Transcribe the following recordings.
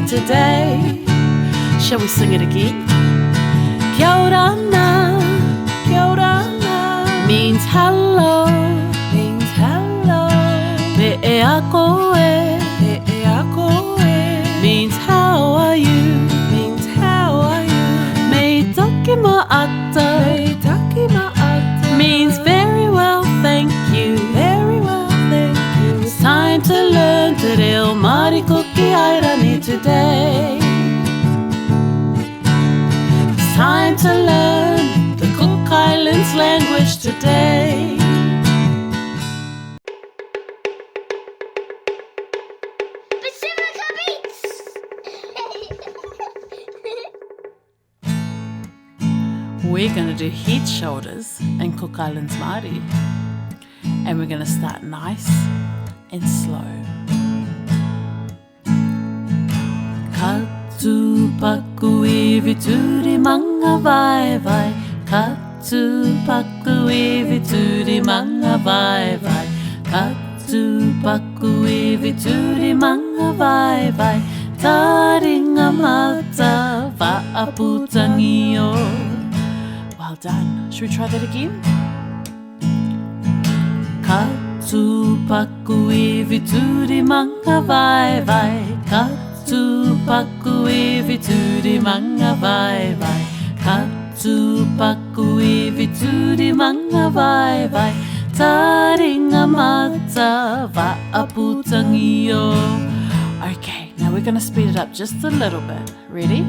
here today. Shall we sing it again? Kia ora na, means hello, Me e a koe, means how are you, Me toki ma'ata, means very well, thank you. It's time to learn te reo Māori Cook Islands today. It's time to learn the Cook Islands language today. Pasifika Beatz! We're going to do head shoulders in Cook Islands Māori. And we're going to start nice and slow. Ka tūpaku iwi turi manga vai vai. Ka tūpaku iwi turi manga vai vai. Ka tūpaku iwi turi manga vai vai. Taringa mata va'aputangi o. Well done. Should we try that again? Ka tūpaku iwi turi manga vai vai. Ka tūpaku iwi turi manga vai vai. Ka tūpaku iwi turi manga vai vai. Taringa mata va'aputangi o. Okay, now we're going to speed it up just a little bit. Ready?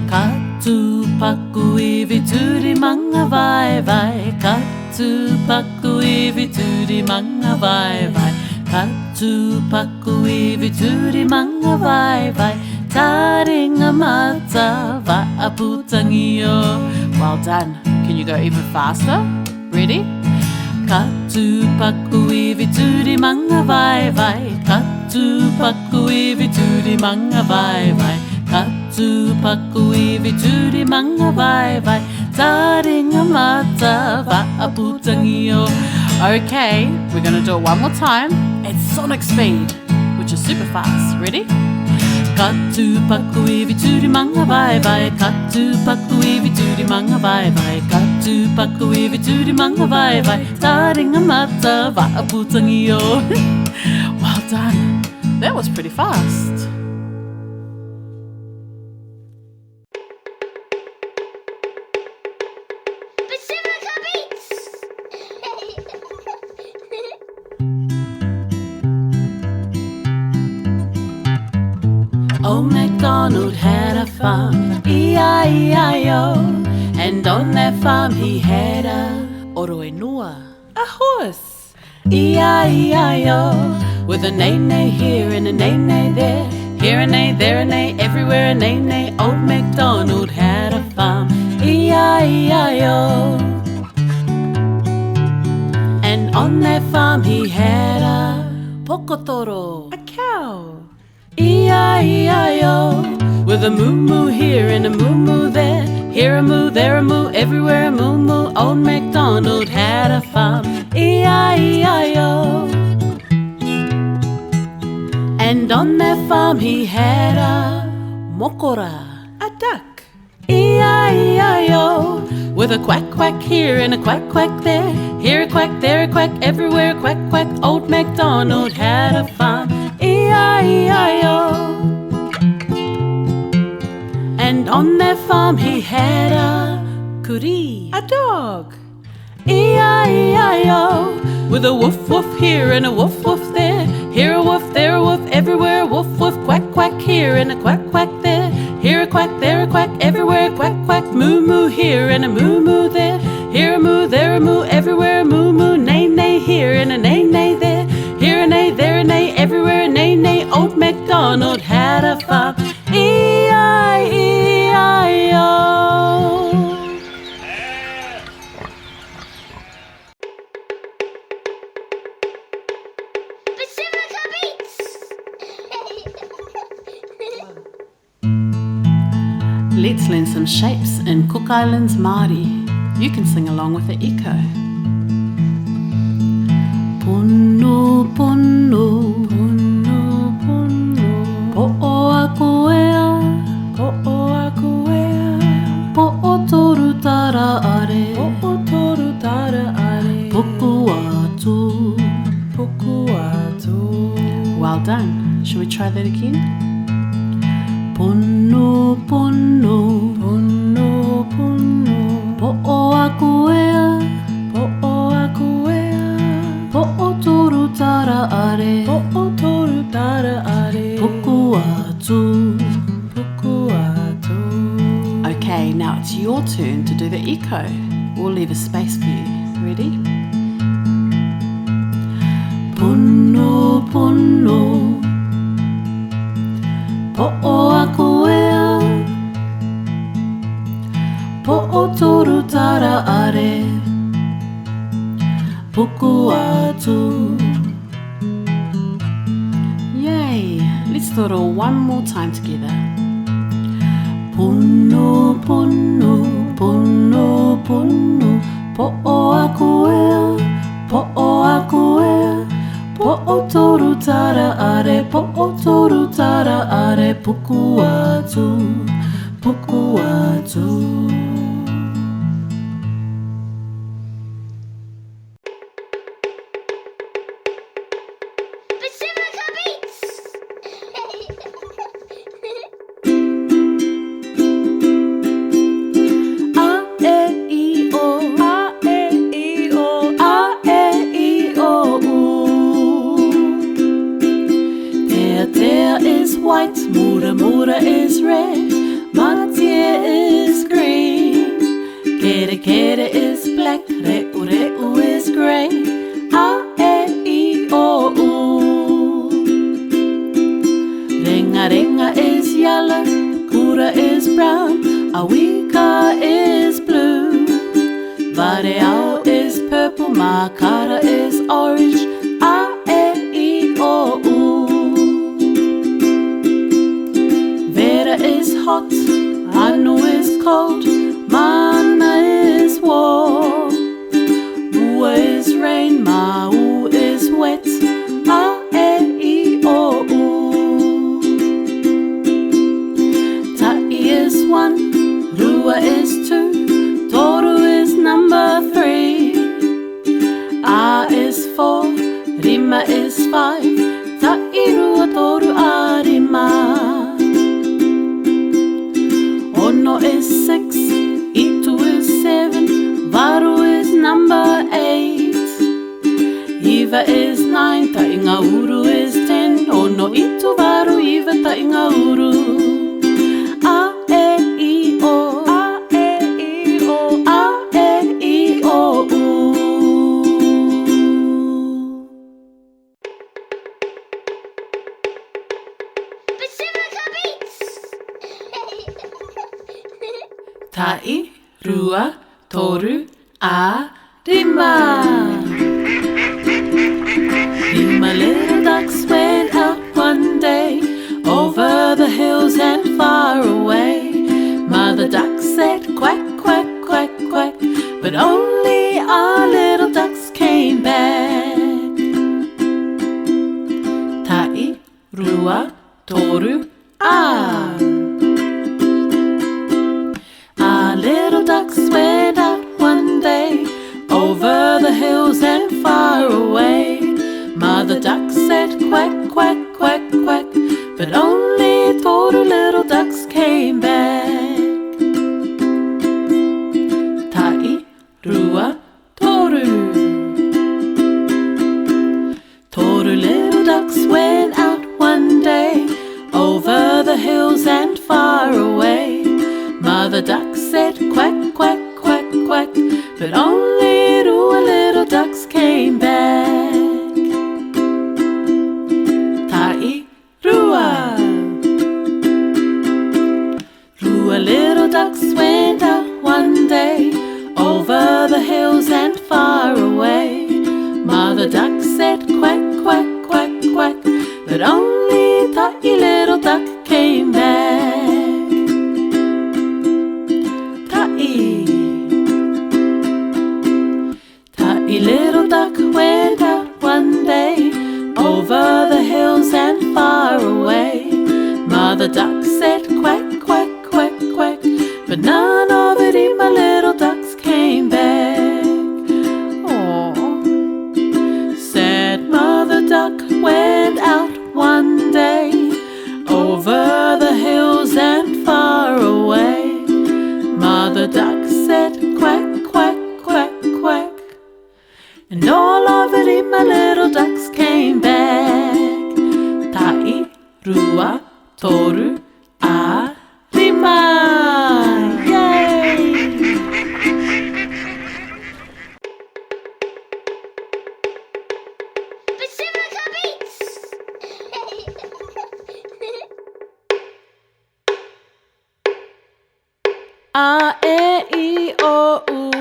Ka tūpaku iwi turi manga vai vai. Ka tūpaku iwi turi manga vai vai. Ka tūpaku iwi turi manga vai vai. Taringa mata va'aputangi o. Well done. Can you go even faster? Ready? Ka tūpaku iwi turi manga vai vai. Ka tūpaku iwi turi manga vai vai. Ka tūpaku iwi turi manga vai vai. Taringa mata va'aputangi o. Okay, we're going to do it one more time at sonic speed, which is super fast. Ready? Ka tūpaku iwi turi manga vai vai. Ka tūpaku iwi turi manga vai vai. Ka tūpaku iwi turi manga vai vai. Taringa mata va'aputangi o. Well done. That was pretty fast. Pasifika Beatz! Old MacDonald had a farm, E-I-E-I-O. And on that farm he had a oroenua, a horse, E-I-E-I-O. With a neigh-neigh here and a neigh-neigh there, here a neigh, there a neigh, everywhere a neigh-neigh. Old MacDonald had a farm, E-I-E-I-O. And on that farm he had a pokotoro, a cow, E-I-E-I-O. With a moo-moo here and a moo-moo there, here a moo, there a moo, everywhere a moo-moo. Old MacDonald had a farm, E-I-E-I-O. And on that farm he had a mokora, a duck, E-I-E-I-O. With a quack quack here and a quack quack there, here a quack, there a quack, everywhere a quack quack. Old MacDonald had a farm, E-I-E-I-O. And on that farm he had a kuri, a dog, E-I-E-I-O. With a woof woof here and a woof woof there, here a woof, there a woof, everywhere a woof woof. Quack quack here and a quack quack there, here a quack, there a quack, everywhere a quack quack. Moo moo here and a moo moo there, here a moo, there a moo, everywhere a moo moo. Neigh neigh here and a neigh neigh there, here a neigh, there a neigh, everywhere a neigh neigh. Old MacDonald had a farm, E-I-E-I-O. Pasifika Beatz! Let's learn some shapes in Cook Islands Māori. You can sing along with the echo. Pono, pono, pono, pono. Po'o aku tara are. Po'otoru tara are. Puku atu. Puku atu. Well done. Shall we try that again? Pono, pono. Pono, pono. Po'o aku ea. Po'o aku ea. Po'otoru tara are. Po'otoru tara are. Puku atu. Puku atu. Okay, now it's your turn to do the echo. We'll leave a space for you. Ready? Pono, pono. Po'o aku ea. Po'otoru tara are. Puku atu. Yay! Let's do it all one more time together. Pono, pono, pono, pono. Po'o aku ea. Po'o aku ea. Po'otoru tara are. Po'otoru tara are. Puku atu. Puku atu. Pasifika Beatz! White, Mura Mura is red, Matia is green, Kere Kere is black, Re'u Re'u is grey, A-E-I-O-U. Ringa Ringa is yellow, Kura is brown, Awika is blue, Vareao is purple, Makara is orange, A-E-I-O-U. Is hot, Anu is cold, Mana is warm, Mua is rain, Mau is wet, A-E-I-O-U. Ta'i is one, Rua is two, Toru is number three, A is four, Rima is five, Ta'i Rua Toru A Rima. Ono is six, Itu is seven, Varu is number eight, Iva is nine, Tainga Uru is 10, Ono Itu Varu Iva Tainga Uru. A-E-I-O, A-E-I-O, A-E-I-O-U. Pasifika Beatz! Ta'i, Rua, Toru, A, Rima. Rima little ducks went out one day, over the hills and far away. Mother duck said quack, quack, quack, quack, but only our little ducks came back. Ta'i, Rua, Toru, A. Little ducks went out one day, over the hills and far away. Mother duck said quack, quack, quack, quack, but only Toru little ducks came back. Ta'i, Rua, Toru. Toru little ducks went out one day, over the hills and far away. Mother duck said quack, quack, quack, quack, but only Rua little ducks came back. Ta'i, Rua. Rua little ducks went out one day, over the hills and far away. Mother duck said quack, quack, quack, quack, but only Ta'i little duck came back. Ta'i little duck went out one day, over the hills and far away. Mother duck said quack, quack, quack, quack, but none of it in my little ducks my little ducks came back. Tai, rua, toru, a, lima. Yay! Pasifika Beatz! A, e, I, o, u.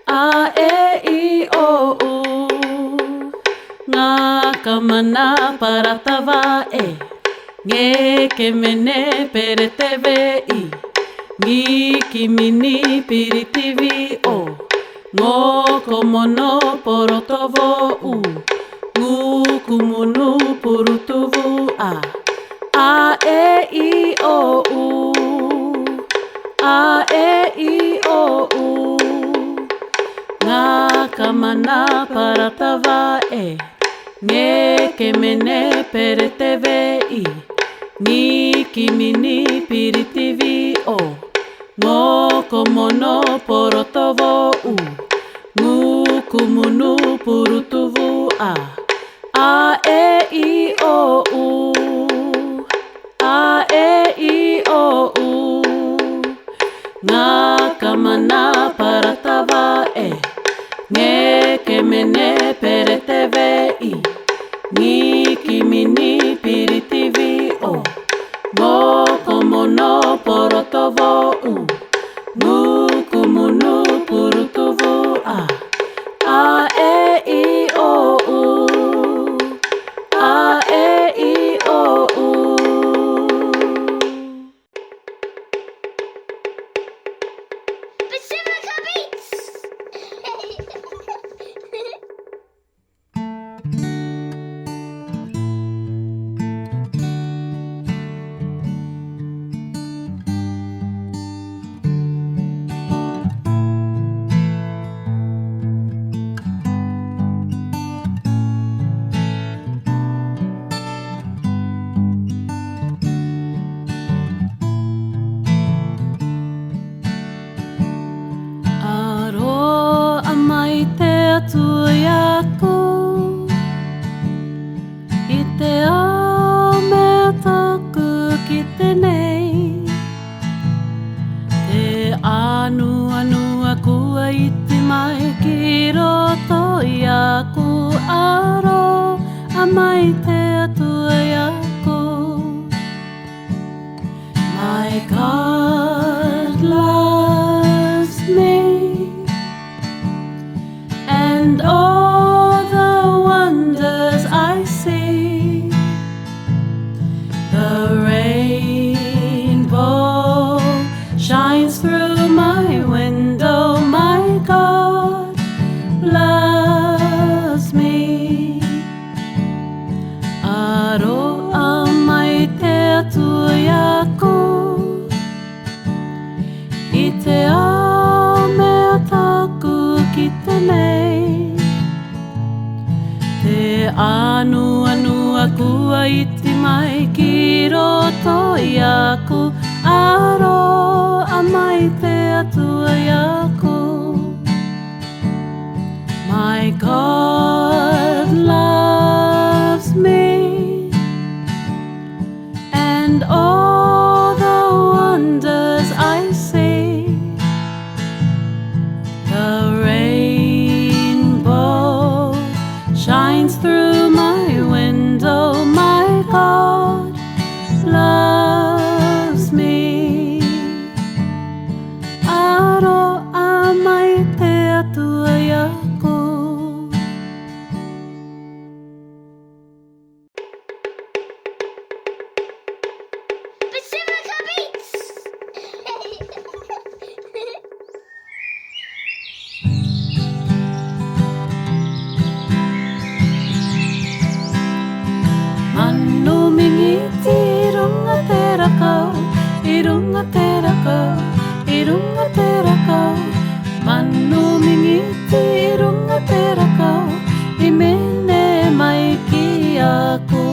A, e, I, o, u. Ngā kamana paratawa e. Nge ke mene pere tewe I. Ngi ki mini piritivi o. Ngō komono porotovo u. Ngu kumunu purutuvu a. A, e, I, o, u. A, e, I, o, u. Ngā kamana paratawa e. Nge ke mene pere tewe I. Ngi ki mini piritivi o. Ngō komono porotovo u. Ngu kumunu purutuvu a. A, e, I, o, u. A, e, I, o, u. Ngā kamana paratawa e. Nge ke mene pere tewe I. Ngi ki mini piritivi o. Ngō komono porotovo u. Ngu kumunu purutuvu a. A, e, I, o, u. A, e, I, o, u. Pasifika Beatz! Aroa mai te atui aku. I te ao mea taku ki te nei. Te anua kua iti mai ki roto I aku. Aroa mai te atui aku. My God loves me. And all the wonders I see. The rainbow shines through my window. My God loves me. Aroa mai te atui aku. I te ao mea taku ki te nei. Te anua kua iti mai ki roto I aku. Aroa mai te atui aku. My God loves me. And all the wonders I see. The rainbow shines through my window. My God loves me. Aroa mai te atui aku. Pasifika Beatz! Manu mingiti I runga te rakau. I runga te rakau. I runga te rakau. Manu mingiti I runga te rakau. I mene mai ki aku.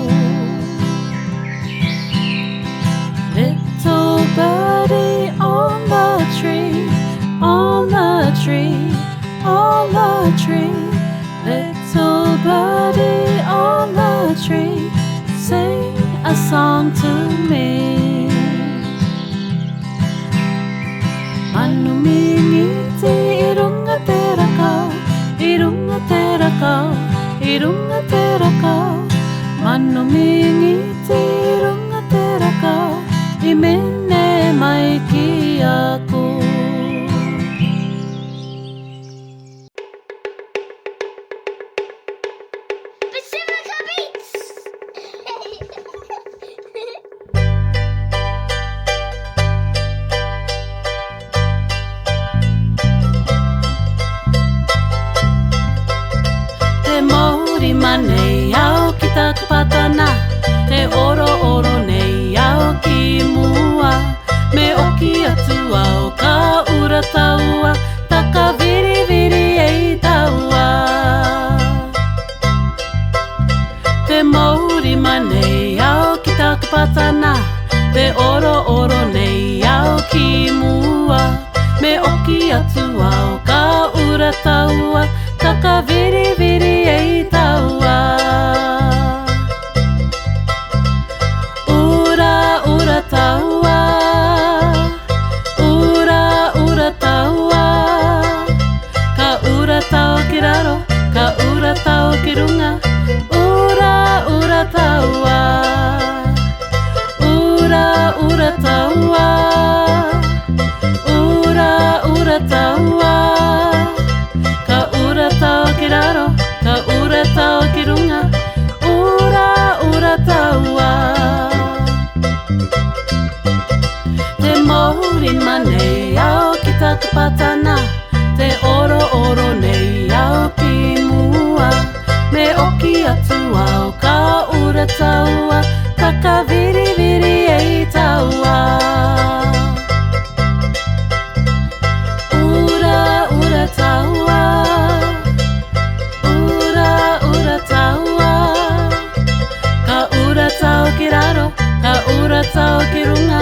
Little birdie on the tree, on the tree, on the tree. Little birdie on the tree, sing a song to me. Manu mingiti irunga tera kau, irunga tera kau, irunga tera kau. Manu mingiti irunga tera kau, I mene mai ki aku. Pasifika Beatz! Te Māori manei au ki taku patana, te oro oro nei au ki mua. Me oki atu au ka ura taua, taka viri viri ei taua. Te Māori manei au ki taku patana, te oro oro nei au ki mua. Me oki atu au ka ura taua, taka viri viri ei taua. Ura ura taua, ura ura taua. Ka ura tau ki raro, ka ura tau ki runga. Ura ura taua, ura ura taua, ura ura taua. Ka ura tau ki raro, ka ura tau ki runga. Ura ura taua. Te Māori manei au ki taku patana, te oro oro nei au ki mua. Me oki atu au ka ura taua, taka viri viri ei taua. Ura ura taua, ura ura taua. Ka ura tau ki raro, ka ura tau ki runga.